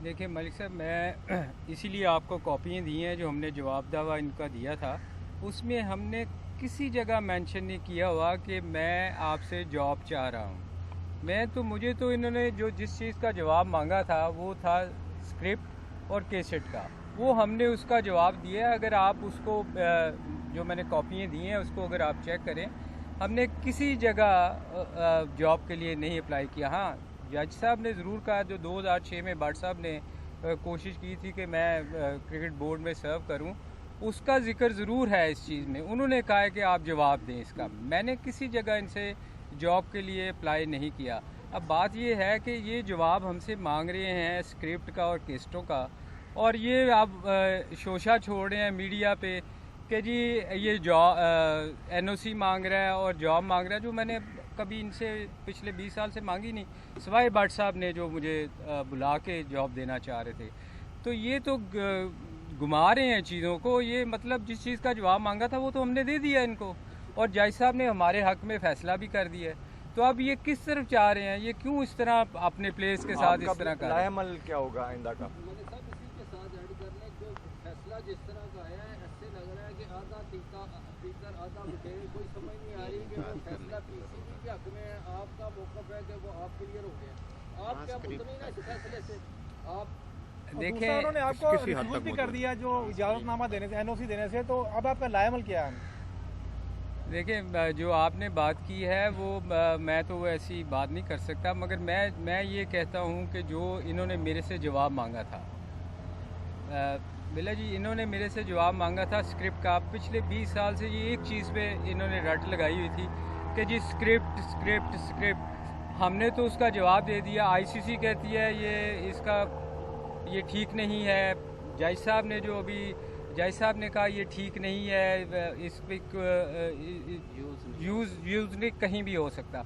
देखिए मलिक साहब, मैं इसीलिए आपको कॉपियाँ दी हैं जो हमने जवाब दावा इनका दिया था। उसमें हमने किसी जगह मेंशन नहीं किया हुआ कि मैं आपसे जॉब चाह रहा हूँ। मुझे तो इन्होंने जो जिस चीज़ का जवाब मांगा था वो था स्क्रिप्ट और कैसेट का। वो हमने उसका जवाब दिया। अगर आप उसको जो मैंने कॉपियाँ दी हैं उसको अगर आप चेक करें, हमने किसी जगह जॉब के लिए नहीं अप्लाई किया। हाँ, जज साहब ने ज़रूर कहा, जो 2006 में भट्ट साहब ने कोशिश की थी कि मैं क्रिकेट बोर्ड में सर्व करूं, उसका जिक्र ज़रूर है इस चीज़ में। उन्होंने कहा है कि आप जवाब दें इसका। मैंने किसी जगह इनसे जॉब के लिए अप्लाई नहीं किया। अब बात ये है कि ये जवाब हमसे मांग रहे हैं स्क्रिप्ट का और केस्टों का, और ये आप शोशा छोड़ रहे हैं मीडिया पे कि जी ये जॉब एनओसी मांग रहा है और जॉब मांग रहा है, जो मैंने कभी इनसे पिछले 20 साल से मांगी नहीं, सिवाय भट्ट साहब ने जो मुझे बुला के जॉब देना चाह रहे थे। तो ये तो घुमा रहे हैं चीज़ों को। ये मतलब जिस चीज़ का जवाब मांगा था वो तो हमने दे दिया इनको, और जज साहब ने हमारे हक में फैसला भी कर दिया है। तो अब ये किस तरफ चाह रहे हैं, ये क्यों इस तरह अपने प्लेस के साथ इस तरह कर रहे हैं? लाएमल क्या होगा आइंदा का? फैसला जिस तरह का आया है, ऐसे लग रहा है कि आधा स्पीकर आधा बुटेरे, कोई समझ नहीं आ रही कि वो फैसला पीसीबी के हक में है, आपका मौक़िफ़ है कि वो आप क्लियर हो गया। आप क्या मुतमईन है इस फैसले से? आप देखें, उन्होंने आपको रिफ्यूज भी कर दिया जो इजाज़तनामा देने से, एनओसी देने से, तो अब आपका लाएमल क्या है? देखिए, जो आपने बात की है वो मैं तो ऐसी बात नहीं कर सकता, मगर मैं ये कहता हूँ कि जो इन्होंने मेरे से जवाब मांगा था, बिल्ला जी, इन्होंने मेरे से जवाब मांगा था स्क्रिप्ट का। पिछले 20 साल से ये एक चीज़ पे इन्होंने रट लगाई हुई थी कि जी स्क्रिप्ट स्क्रिप्ट स्क्रिप्ट। हमने तो उसका जवाब दे दिया। आईसीसी कहती है ये ठीक नहीं है। जज साहब ने कहा ये ठीक नहीं है, इस पर यूज़ नहीं कहीं भी हो सकता।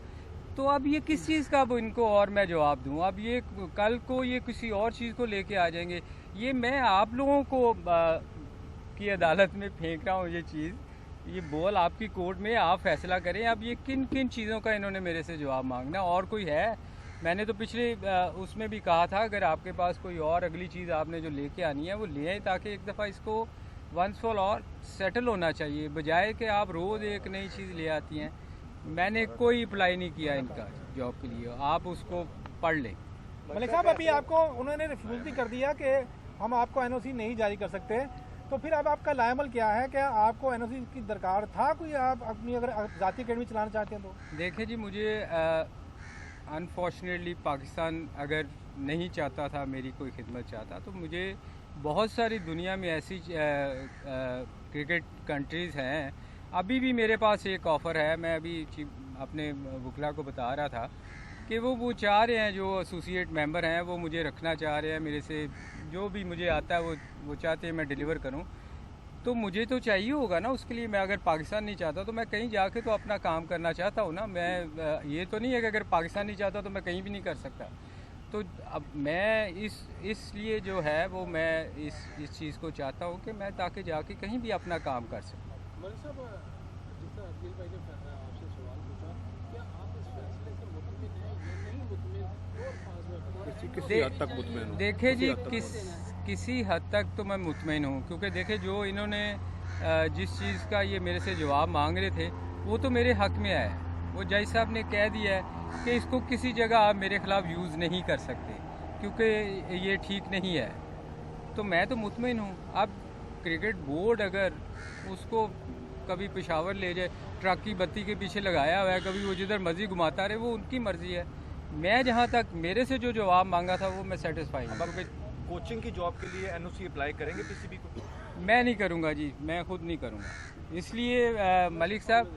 तो अब ये किस चीज़ का अब इनको और मैं जवाब दूं? अब ये कल को ये किसी और चीज़ को लेके आ जाएंगे। ये मैं आप लोगों को की अदालत में फेंक रहा हूँ ये चीज़, ये बॉल आपकी कोर्ट में, आप फैसला करें। अब ये किन किन चीज़ों का इन्होंने मेरे से जवाब मांगना, और कोई है? मैंने तो पिछले उसमें भी कहा था, अगर आपके पास कोई और अगली चीज़ आपने जो लेके आनी है वो ले आए, ताकि एक दफ़ा इसको वंस फॉर ऑल सेटल होना चाहिए, बजाय कि आप रोज़ एक नई चीज़ ले आती हैं। मैंने कोई अप्लाई नहीं किया इनका जॉब के लिए, आप उसको पढ़ लें। मलिक साहब, अभी आपको उन्होंने रिफ्यूज भी कर दिया कि हम आपको एनओसी नहीं जारी कर सकते, तो फिर अब आपका लाएमल क्या है? क्या आपको एनओसी की दरकार था कोई? आप अपनी अगर जाती अकेडमी चलाना चाहते हैं तो देखिए जी, मुझे अनफॉर्चुनेटली पाकिस्तान अगर नहीं चाहता था, मेरी कोई खिदमत चाहता, तो मुझे बहुत सारी दुनिया में ऐसी क्रिकेट कंट्रीज़ हैं। अभी भी मेरे पास एक ऑफ़र है, मैं अभी अपने वकला को बता रहा था कि वो चाह रहे हैं, जो एसोसिएट मेंबर हैं वो मुझे रखना चाह रहे हैं। मेरे से जो भी मुझे आता है वो चाहते हैं मैं डिलीवर करूं। तो मुझे तो चाहिए होगा ना उसके लिए। मैं अगर पाकिस्तान नहीं चाहता तो मैं कहीं जाके तो अपना काम करना चाहता हूँ ना। मैं ये तो नहीं है कि अगर पाकिस्तान नहीं चाहता तो मैं कहीं भी नहीं कर सकता। तो अब मैं इसलिए जो है वो मैं इस चीज़ को चाहता हूँ कि मैं ताकि जाके कहीं भी अपना काम कर सकूँ। मलिक साहब, जितना अकील भाई ने आपसे सवाल पूछा, क्या आप इस फैसले से मुतमिन हैं या नहीं मुतमिन? किसी हद तक मुतमिन हूं। देखिए जी, किसी हद तक तो मैं मुतमिन हूँ, क्योंकि देखिए जो इन्होंने जिस चीज़ का ये मेरे से जवाब मांग रहे थे वो तो मेरे हक में आया है। वो जज साहब ने कह दिया है कि इसको किसी जगह आप मेरे ख़िलाफ़ यूज़ नहीं कर सकते, क्योंकि ये ठीक नहीं है। तो मैं तो मुतमिन हूँ। अब क्रिकेट बोर्ड अगर उसको कभी पेशावर ले जाए, ट्रक की बत्ती के पीछे लगाया हुआ है, कभी वो जिधर मर्जी घुमाता रहे, वो उनकी मर्जी है। मैं जहाँ तक मेरे से जो जवाब मांगा था वो मैं सेटिस्फाई हूँ। कोचिंग की जॉब के लिए एनओसी अप्लाई करेंगे पीसीबी को? मैं नहीं करूँगा जी, मैं खुद नहीं करूँगा। इसलिए मलिक साहब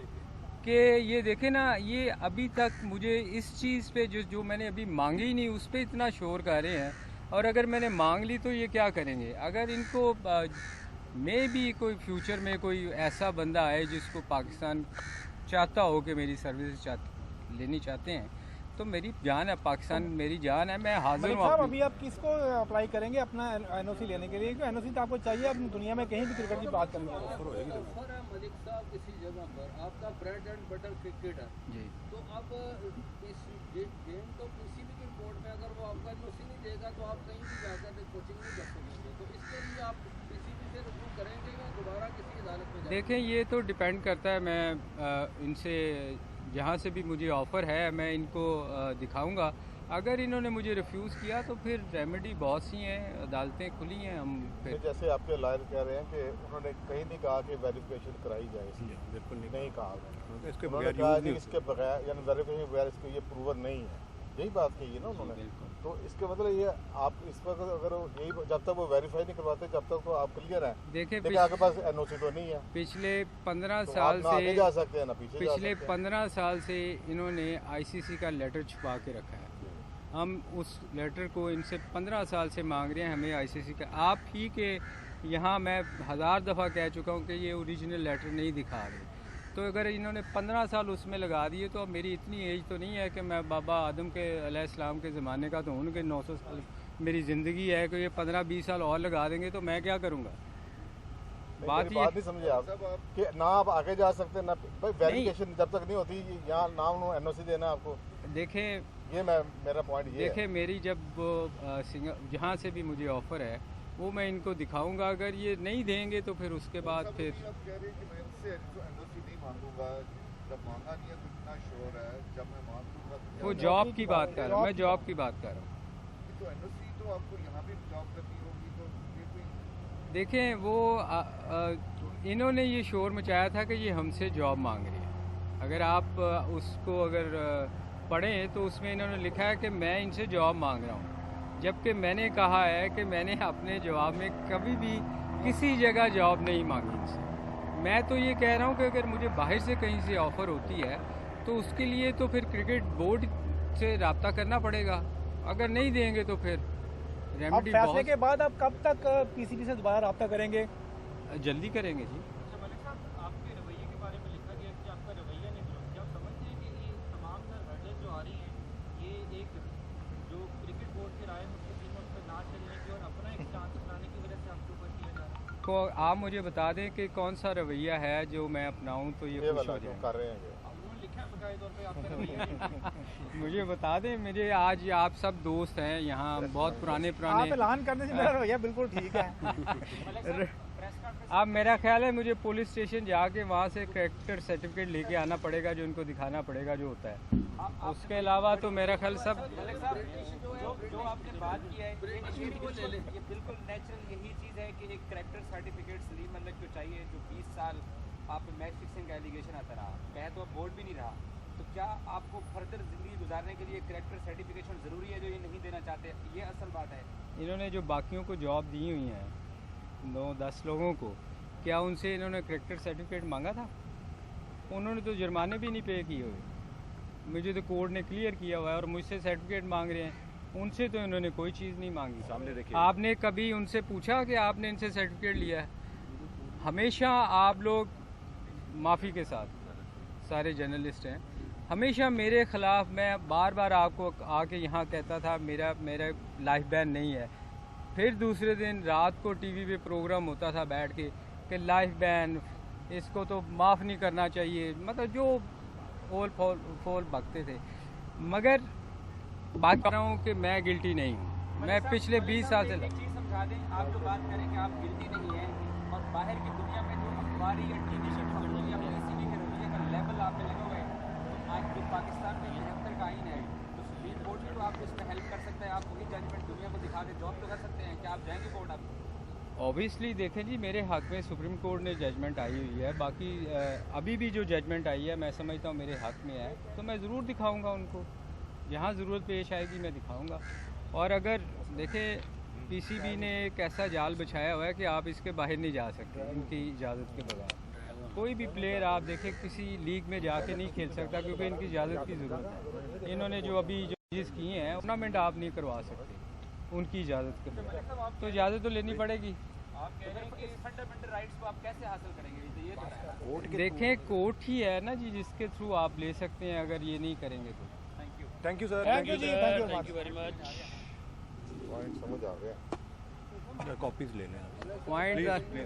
कि ये देखे ना, ये अभी तक मुझे इस चीज़ पे जो मैंने अभी मांगी ही नहीं, उस पर इतना शोर कर रहे हैं। और अगर मैंने मांग ली तो ये क्या करेंगे? अगर इनको मे भी कोई फ्यूचर में कोई ऐसा बंदा आए जिसको पाकिस्तान चाहता हो कि मेरी सर्विस लेनी चाहते हैं, तो मेरी जान है, पाकिस्तान मेरी जान है, मैं हाजिर हूँ। अभी आप किसको अप्लाई करेंगे अपना एनओसी लेने के लिए? एनओसी तो आपको चाहिए अपनी दुनिया में कहीं भी क्रिकेट की बात करनी है। ऑफर है मलिक साहब किसी जगह पर, आपका ब्रेड एंड बटर क्रिकेटर जी, तो अब इस गेम तो पीसीबी की बोर्ड में अगर वो आपका एनओसी नहीं देगा तो आप कहीं भी जाकर देखें, ये तो डिपेंड करता है। मैं इनसे जहाँ से भी मुझे ऑफ़र है मैं इनको दिखाऊंगा। अगर इन्होंने मुझे रिफ्यूज़ किया तो फिर रेमेडी बहुत सी हैं, अदालतें खुली हैं। हम फिर जैसे आपके लॉयर कह रहे हैं कि उन्होंने कहीं नहीं कहा कि वेरिफिकेशन कराई जाए इसकी, बिल्कुल नहीं कहा इसके उन्होंने कहा कि इसके बगैर यानी वेरिफिकेशन बगैर इसको ये प्रूवर नहीं है, यही बात कही है ना उन्होंने। बिल्कुल। तो इसके मतलब ये आप इस वक्त अगर यही जब तक वो वेरीफाई नहीं करवाते जब तक तो आप क्लियर हैं। देखें, लेकिन आपके पास एनओसी तो नहीं है, पिछले 15 तो साल आप ना आगे से जा सकते हैं ना पीछे जा पिछले सकते हैं। 15 साल से इन्होंने आईसीसी का लेटर छुपा के रखा है। हम उस लेटर को इनसे 15 साल से मांग रहे हैं, हमें आईसीसी का। आप ही के यहाँ मैं 1000 दफ़ा कह चुका हूँ कि ये ओरिजिनल लेटर नहीं दिखा रहे। तो अगर इन्होंने 15 साल उसमें लगा दिए तो अब मेरी इतनी एज तो नहीं है कि मैं बाबा आदम के अलैहिस्सलाम के ज़माने का तो हूँ कि 900 साल मेरी ज़िंदगी है कि ये 15-20 साल और लगा देंगे तो मैं क्या करूँगा। बात नहीं समझे आप कि ना आप आगे जा सकते ना भाई, वेरिफिकेशन जब तक नहीं होती यहाँ ना उन्होंने एनओसी देना आपको। देखें, ये मेरा पॉइंट ये देखें, मेरी जब वो जहाँ से भी मुझे ऑफ़र है वो मैं इनको दिखाऊंगा। अगर ये नहीं देंगे तो फिर उसके बाद फिर वो जॉब की बात कर रहा हूँ, मैं जॉब की बात कर रहा हूँ। देखें, वो इन्होंने ये शोर मचाया था कि ये हमसे जॉब मांग रही है। अगर आप उसको अगर पढ़ें तो उसमें इन्होंने लिखा है कि मैं इनसे जॉब मांग रहा हूँ, जबकि मैंने कहा है कि मैंने अपने जवाब में कभी भी किसी जगह जॉब नहीं मांगी इनसे। मैं तो ये कह रहा हूँ कि अगर मुझे बाहर से कहीं से ऑफ़र होती है तो उसके लिए तो फिर क्रिकेट बोर्ड से रब्ता करना पड़ेगा। अगर नहीं देंगे तो फिर अब रेमेडी फैसले के बाद आप कब तक पीसीबी से दोबारा रब्ता करेंगे? जल्दी करेंगे जी। मलिक साहब, आपके रवैये के बारे में लिखा गया कि आपका रवैया नहीं बदला। क्या आप समझते हैं कि ये तमाम तर हर्डल्स जो आ रही हैं ये एक जो क्रिकेट बोर्ड की राय मुस्तकीम उस पर ना चलने की और अपना एक चांस बनाने की वजह से आपके ऊपर किया जा रहा है? को आप मुझे बता दें कि कौन सा रवैया है जो मैं अपनाऊं तो ये खुश वाला हो जो जाए। कर रहे हैं उन्होंने लिखा है बकाया तौर पे आपका रवैया मुझे बता दें, मेरे आज आप सब दोस्त हैं यहाँ, बहुत पुराने आप ऐलान करने से मेरा रवैया बिल्कुल ठीक है। अब मेरा ख्याल है मुझे पुलिस स्टेशन जाके वहाँ से कैरेक्टर सर्टिफिकेट लेके आना पड़ेगा जो इनको दिखाना पड़ेगा जो होता है। उसके अलावा तो मेरा ख्याल सब जो आपने बात की है ये बिल्कुल नेचुरल यही चीज़ है कि एक करेक्टर सर्टिफिकेट सलीम मलिक को चाहिए जो 20 साल आप पे मैच फिक्सिंग का एलिगेशन आता रहा, कहे तो अब बोर्ड भी नहीं रहा। तो क्या आपको फर्दर ज़िंदगी गुजारने के लिए करेक्टर सर्टिफिकेशन ज़रूरी है जो ये नहीं देना चाहते? ये असल बात है। इन्होंने जो बाकियों को जॉब दी हुई हैं 9-10 लोगों को, क्या उनसे इन्होंने करेक्टर सर्टिफिकेट मांगा था? उन्होंने तो जुर्माने भी नहीं पे किए हुए। मुझे तो कोर्ट ने क्लियर किया हुआ है और मुझसे सर्टिफिकेट मांग रहे हैं। उनसे तो इन्होंने कोई चीज़ नहीं मांगी। सामने देखिए, आपने कभी उनसे पूछा कि आपने इनसे सर्टिफिकेट लिया है? हमेशा आप लोग माफ़ी के साथ, सारे जर्नलिस्ट हैं, हमेशा मेरे ख़िलाफ़ मैं बार बार आपको आके यहाँ कहता था मेरा लाइफ बैन नहीं है। फिर दूसरे दिन रात को टीवी पे प्रोग्राम होता था बैठ के कि लाइफ बैन, इसको तो माफ़ नहीं करना चाहिए, मतलब जो ओल फोल बकते थे। मगर बात कर रहा हूँ कि मैं गिल्टी नहीं हूँ। मैं पिछले 20 साल से एक चीज़ समझा दें, आप जो बात करें कि आप गिल्टी नहीं हैं और बाहर की दुनिया में जो अखबारी या टीवी शो या किसी के रवैये का लेवल आप पे लगा हुआ है, तो आज जो पाकिस्तान में 73 का आइन है तो सुप्रीम कोर्ट भी तो आपको इसमें हेल्प कर सकता है। आप वही जजमेंट दुनिया को दिखा दें, जॉब तो कर सकते हैं। क्या आप जाएंगे कोर्ट? आप ऑब्वियसली देखें जी, मेरे हक़ में सुप्रीम कोर्ट ने जजमेंट आई हुई है। बाकी अभी भी जो जजमेंट आई है मैं समझता हूँ मेरे हक़ में है, तो मैं ज़रूर दिखाऊंगा उनको, जहाँ ज़रूरत पेश आएगी मैं दिखाऊंगा। और अगर देखें, पीसीबी ने एक ऐसा जाल बिछाया हुआ है कि आप इसके बाहर नहीं जा सकते इनकी इजाज़त के बगैर। कोई भी प्लेयर आप देखें किसी लीग में जाके नहीं खेल सकता क्योंकि इनकी इजाज़त की ज़रूरत है। इन्होंने जो अभी जो चीज़ की हैं टूर्नामेंट आप नहीं करवा सकते उनकी इजाज़त के बगैर, तो इजाज़त तो लेनी पड़ेगी। आप कह रहे हैं कि फंडामेंटल राइट्स को आप कैसे हासिल करेंगे? ये तो देखें, कोर्ट ही है ना जी जिसके थ्रू आप ले सकते हैं, अगर ये नहीं करेंगे तो। Thank you sir, thank you जी, thank you very much. Point समझ आ गया। कॉपीज ले लें। पॉइंट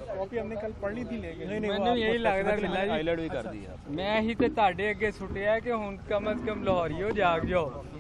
कॉपी हमने कल पढ़ ली थी लेकिन ਮੈਨੂੰ यही लगदा बिल्ला जी हाईलाइट भी कर दिया। मैं ही ਤੇ ਤੁਹਾਡੇ ਅੱਗੇ ਸੁੱਟਿਆ ਕਿ ਹੁਣ ਕਮ ਅਜ਼ ਕਮ ਲਾਹੌਰੀਓ ਜਾਗ ਜਾਓ।